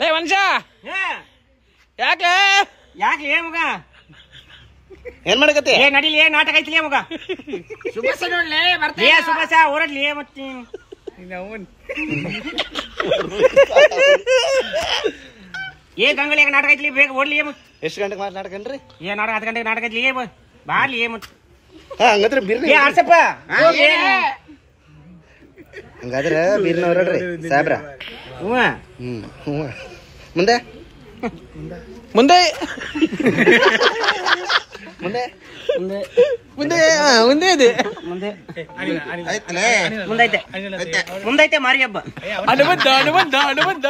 ಲೇ ಮನುಷ್ಯ ಯಾಕೆ ಯಾಕೆ ಏ ಮಗ ಏನ್ ಮಾಡಕತ್ತಿ ಏ ನಡಿಲಿ ಏ ನಾಟಕ ಐತಿ ಮಗ ಸುಬಸ ನೋಡ್ಲೇ ಬರ್ತಾ ಏ ಸುಬಸ ಹೊರಡ್ಲಿ ಮತ್ತೆ ಏ ಗಂಗಳಿಗೆ ನಾಟಕ ಐತ್ಲಿ ಬೇಗ ಓಡ್ಲಿ ಎಷ್ಟು ಗಂಟೆಗೆ ನಾಟಕ ಅನ್ರಿ ಏ ನಾಟಕ 10 ಗಂಟೆಗೆ ನಾಟಕ ಐತ್ಲಿ ಬಾರ್ಲಿ ಮತ್ತೆ ಹಂಗಂದ್ರೆ ಬೀರ್ನ ಏ ಆರ್ಸಪ್ಪ ಹಂಗಾದ್ರೆ ಬೀರ್ನ ಹೊರಡ್ರಿ ಸಾಬ್ರ ಮುಂದೆ ಮುಂದೆ ಮುಂದೆ ಮುಂದೆ ಮುಂದೆ ಮುಂದೆ ಇದೆ ಮುಂದೆ ಮುಂದೈತೆ ಮಾರಿ ಹಬ್ಬ ಅನುಬಂಧ